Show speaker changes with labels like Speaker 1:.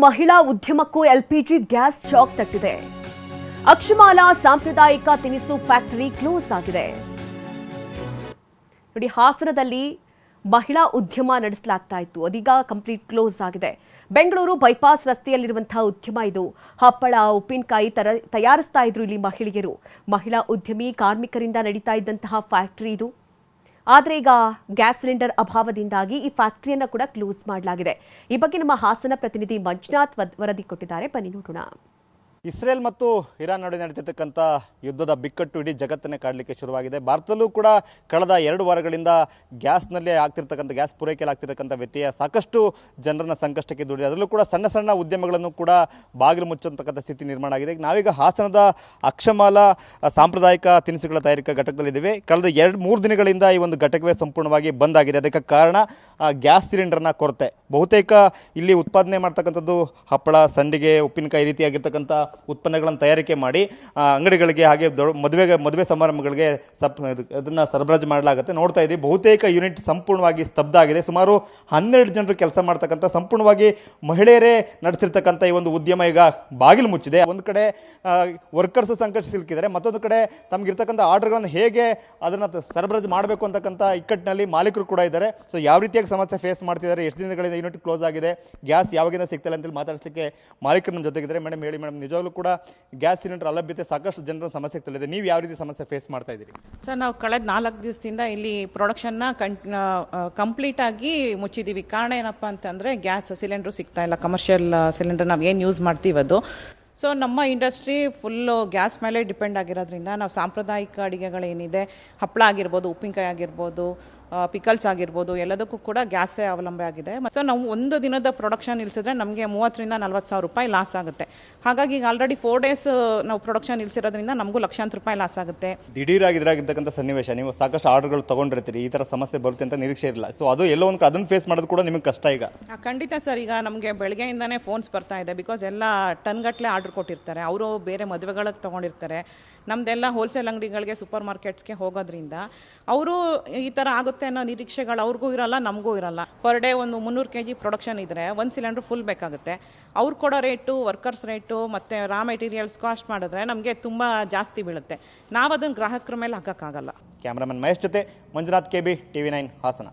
Speaker 1: ಮಹಿಳಾ ಉದ್ಯಮಕ್ಕೂ LPG gas shock ತಟ್ಟಿದೆ. ಅಕ್ಷಮಾಲಾ ಸಾಂಪ್ರದಾಯಿಕ ತಿನಿಸು ಫ್ಯಾಕ್ಟರಿ ಕ್ಲೋಸ್ ಆಗಿದೆ. ನೋಡಿ, ಹಾಸನದಲ್ಲಿ ಮಹಿಳಾ ಉದ್ಯಮ ನಡೆಸಲಾಗ್ತಾ ಇತ್ತು, ಅದೀಗ ಕಂಪ್ಲೀಟ್ ಕ್ಲೋಸ್ ಆಗಿದೆ. ಬೆಂಗಳೂರು ಬೈಪಾಸ್ ರಸ್ತೆಯಲ್ಲಿರುವಂತಹ ಉದ್ಯಮ ಇದು. ಹಪ್ಪಳ, ಉಪ್ಪಿನಕಾಯಿ ತಯಾರಿಸ್ತಾ ಇದ್ರು ಇಲ್ಲಿ ಮಹಿಳೆಯರು. ಮಹಿಳಾ ಉದ್ಯಮಿ ಕಾರ್ಮಿಕರಿಂದ ನಡೀತಾ ಇದ್ದಂತಹ ಫ್ಯಾಕ್ಟರಿ ಇದು. ಆದರೆ ಈಗ ಗ್ಯಾಸ್ ಸಿಲಿಂಡರ್ ಅಭಾವದಿಂದಾಗಿ ಈ ಫ್ಯಾಕ್ಟರಿಯನ್ನು ಕೂಡ ಕ್ಲೋಸ್ ಮಾಡಲಾಗಿದೆ. ಈ ಬಗ್ಗೆ ನಮ್ಮ ಹಾಸನ ಪ್ರತಿನಿಧಿ ಮಂಜುನಾಥ್ ವರದಿ ಕೊಟ್ಟಿದ್ದಾರೆ, ಬನ್ನಿ ನೋಡೋಣ.
Speaker 2: ಇಸ್ರೇಲ್ ಮತ್ತು ಇರಾನ್ ನಡುವೆ ನಡೀತಿರ್ತಕ್ಕಂಥ ಯುದ್ಧದ ಬಿಕ್ಕಟ್ಟು ಇಡೀ ಜಗತ್ತನ್ನೇ ಕಾಡಲಿಕ್ಕೆ ಶುರುವಾಗಿದೆ. ಭಾರತದಲ್ಲೂ ಕೂಡ ಕಳೆದ 2 ವಾರಗಳಿಂದ ಗ್ಯಾಸ್ನಲ್ಲಿ ಆಗ್ತಿರ್ತಕ್ಕಂಥ ಗ್ಯಾಸ್ ಪೂರೈಕೆಯಲ್ಲಿ ಆಗ್ತಿರ್ತಕ್ಕಂಥ ವ್ಯತ್ಯಯ ಸಾಕಷ್ಟು ಜನರನ್ನ ಸಂಕಷ್ಟಕ್ಕೆ ದೂಡಿದೆ. ಅದರಲ್ಲೂ ಕೂಡ ಸಣ್ಣ ಸಣ್ಣ ಉದ್ಯಮಗಳನ್ನು ಕೂಡ ಬಾಗಿಲು ಮುಚ್ಚುವಂತಕ್ಕಂಥ ಸ್ಥಿತಿ ನಿರ್ಮಾಣ ಆಗಿದೆ. ನಾವೀಗ ಹಾಸನದ ಅಕ್ಷಮಾಲಾ ಸಾಂಪ್ರದಾಯಿಕ ತಿನಿಸುಗಳ ತಯಾರಿಕಾ ಘಟಕದಲ್ಲಿದ್ದೇವೆ. ಕಳೆದ 2-3 ದಿನಗಳಿಂದ ಈ ಒಂದು ಘಟಕವೇ ಸಂಪೂರ್ಣವಾಗಿ ಬಂದ್ ಆಗಿದೆ. ಅದಕ್ಕೆ ಕಾರಣ ಗ್ಯಾಸ್ ಸಿಲಿಂಡರ್ನ ಕೊರತೆ. ಬಹುತೇಕ ಇಲ್ಲಿ ಉತ್ಪಾದನೆ ಮಾಡ್ತಕ್ಕಂಥದ್ದು ಹಪ್ಪಳ, ಸಂಡಿಗೆ, ಉಪ್ಪಿನಕಾಯಿ ರೀತಿಯಾಗಿರ್ತಕ್ಕಂಥ ಉತ್ಪನ್ನಗಳನ್ನು ತಯಾರಿಕೆ ಮಾಡಿ ಅಂಗಡಿಗಳಿಗೆ ಹಾಗೆ ಮದುವೆ ಸಮಾರಂಭಗಳಿಗೆ ಅದನ್ನು ಸರಬರಾಜು ಮಾಡಲಾಗುತ್ತೆ. ನೋಡ್ತಾ ಇದ್ದೀವಿ, ಬಹುತೇಕ ಯೂನಿಟ್ ಸಂಪೂರ್ಣವಾಗಿ ಸ್ತಬ್ಧ ಆಗಿದೆ. ಸುಮಾರು 12 ಜನರು ಕೆಲಸ ಮಾಡ್ತಕ್ಕಂಥ ಸಂಪೂರ್ಣವಾಗಿ ಮಹಿಳೆಯರೇ ನಡೆಸಿರ್ತಕ್ಕಂಥ ಈ ಒಂದು ಉದ್ಯಮ ಈಗ ಬಾಗಿಲು ಮುಚ್ಚಿದೆ. ಒಂದು ಕಡೆ ವರ್ಕರ್ಸ್ ಸಂಕಷ್ಟ ಸಿಲುಕಿದ್ದಾರೆ, ಮತ್ತೊಂದು ಕಡೆ ತಮಗಿರ್ತಕ್ಕಂಥ ಆರ್ಡರ್ಗಳನ್ನು ಹೇಗೆ ಅದನ್ನು ಸರಬರಾಜು ಮಾಡಬೇಕು ಅಂತಕ್ಕಂಥ ಇಕ್ಕಟ್ಟಿನಲ್ಲಿ ಮಾಲೀಕರು ಕೂಡ ಇದ್ದಾರೆ. ಸೊ ಯಾವ ರೀತಿಯಾಗಿ ಸಮಸ್ಯೆ ಫೇಸ್ ಮಾಡ್ತಿದ್ದಾರೆ, ಎಷ್ಟು ದಿನಗಳಿಂದ ಯೂನಿಟ್ ಕ್ಲೋಸ್ ಆಗಿದೆ, ಗ್ಯಾಸ್ ಯಾವಾಗಿಂದ ಸಿಗ್ತಿಲ್ಲ ಅಂತೇಳಿ ಮಾತಾಡಿಸಲಿಕ್ಕೆ ಮಾಲೀಕರು ನಮ್ಮ ಜೊತೆಗಿದ್ದಾರೆ. ಮೇಡಮ್ ಹೇಳಿ ಮೇಡಮ್, ನಿಜವಾಗ್ಲೂ ಕೂಡ ಗ್ಯಾಸ್ ಸಿಲಿಂಡರ್ ಅಲಭ್ಯತೆ ಸಾಕಷ್ಟು ಜನರ ಸಮಸ್ಯೆ ತಿಳಿದೆ. ನೀವು ಯಾವ ರೀತಿ ಸಮಸ್ಯೆ ಫೇಸ್ ಮಾಡ್ತಾ ಇದ್ದೀರಿ?
Speaker 3: ಸರ್, ನಾವು ಕಳೆದ 4 ದಿವಸದಿಂದ ಇಲ್ಲಿ ಪ್ರೊಡಕ್ಷನ್ನ ಕಂಪ್ಲೀಟ್ ಆಗಿ ಮುಚ್ಚಿದ್ದೀವಿ. ಕಾರಣ ಏನಪ್ಪ ಅಂತಂದರೆ ಗ್ಯಾಸ್ ಸಿಲಿಂಡ್ರು ಸಿಗ್ತಾ ಇಲ್ಲ. ಕಮರ್ಷಿಯಲ್ ಸಿಲಿಂಡರ್ ನಾವು ಏನು ಯೂಸ್ ಮಾಡ್ತೀವಿ ಅದು. ಸೊ ನಮ್ಮ ಇಂಡಸ್ಟ್ರಿ ಫುಲ್ಲು ಗ್ಯಾಸ್ ಮೇಲೆ ಡಿಪೆಂಡ್ ಆಗಿರೋದ್ರಿಂದ ನಾವು ಸಾಂಪ್ರದಾಯಿಕ ಅಡುಗೆಗಳೇನಿದೆ, ಹಪ್ಪಳ ಆಗಿರ್ಬೋದು, ಉಪ್ಪಿನಕಾಯಿ ಆಗಿರ್ಬೋದು, ಪಿಕಲ್ಸ್ ಆಗಿರ್ಬೋದು, ಎಲ್ಲದಕ್ಕೂ ಕೂಡ ಗ್ಯಾಸೇ ಅವಲಂಬ ಆಗಿದೆ. ಮತ್ತು ನಾವು ಒಂದು ದಿನದ ಪ್ರೊಡಕ್ಷನ್ ನಿಲ್ಲಿಸಿದ್ರೆ ನಮಗೆ 30,000 ರಿಂದ 40,000 ರೂಪಾಯಿ ಲಾಸ್ ಆಗುತ್ತೆ. ಹಾಗಾಗಿ ಈಗ ಆಲ್ರೆಡಿ 4 ಡೇಸ್ ನಾವು ಪ್ರೊಡಕ್ಷನ್ ನಿಲ್ಲಿಸಿರೋದ್ರಿಂದ ನಮಗೂ ಲಕ್ಷಾಂತರ ರೂಪಾಯಿ ಲಾಸ್ ಆಗುತ್ತೆ.
Speaker 2: ದಿಢೀರಾಗಿ ಇದ್ರಾಗಿರ್ತಕ್ಕಂಥ ಸನ್ನಿವೇಶ, ನೀವು ಸಾಕಷ್ಟು ಆರ್ಡರ್ಗಳು ತೊಗೊಂಡಿರ್ತೀರಿ, ಈ ಥರ ಸಮಸ್ಯೆ ಬರುತ್ತೆ ಅಂತ ನಿರೀಕ್ಷೆ ಇರಲ್ಲ. ಸೊ ಅದು ಎಲ್ಲೋ ಒಂದು ಅದನ್ನು ಫೇಸ್ ಮಾಡೋದು ಕೂಡ ನಿಮಗೆ ಕಷ್ಟ ಈಗ?
Speaker 3: ಖಂಡಿತ ಸರ್. ಈಗ ನಮಗೆ ಬೆಳಗ್ಗೆಯಿಂದನೇ ಫೋನ್ಸ್ ಬರ್ತಾ ಇದೆ. ಬಿಕಾಸ್ ಎಲ್ಲ ಟನ್ಗಟ್ಟಲೆ ಆರ್ಡರ್ ಕೊಟ್ಟಿರ್ತಾರೆ, ಅವರು ಬೇರೆ ಮದುವೆಗಳಿಗೆ ತೊಗೊಂಡಿರ್ತಾರೆ. ನಮ್ಮದೆಲ್ಲ ಹೋಲ್ಸೇಲ್ ಅಂಗಡಿಗಳಿಗೆ, ಸೂಪರ್ ಮಾರ್ಕೆಟ್ಸ್ಗೆ ಹೋಗೋದ್ರಿಂದ ಅವರು ಈ ಥರ ಆಗುತ್ತೆ ಅನ್ನೋ ನಿರೀಕ್ಷೆಗಳು ಅವ್ರಿಗೂ ಇರಲ್ಲ, ನಮಗೂ ಇರಲ್ಲ. ಪರ್ ಡೇ ಒಂದು 300 kg ಪ್ರೊಡಕ್ಷನ್ ಇದ್ದರೆ 1 ಸಿಲಿಂಡ್ರ್ ಫುಲ್ ಬೇಕಾಗುತ್ತೆ. ಅವ್ರು ಕೊಡೋ ರೇಟು, ವರ್ಕರ್ಸ್ ರೇಟು ಮತ್ತು ರಾ ಮೆಟೀರಿಯಲ್ಸ್ ಕಾಸ್ಟ್ ಮಾಡಿದ್ರೆ ನಮಗೆ ತುಂಬ ಜಾಸ್ತಿ ಬೀಳುತ್ತೆ. ನಾವು ಅದನ್ನು ಗ್ರಾಹಕರ ಮೇಲೆ ಹಾಕೋಕ್ಕಾಗಲ್ಲ.
Speaker 2: ಕ್ಯಾಮ್ರಾಮನ್ ಮಹೇಶ್ ಜೊತೆ ಮಂಜುನಾಥ್, KB, TV9 ಹಾಸನ.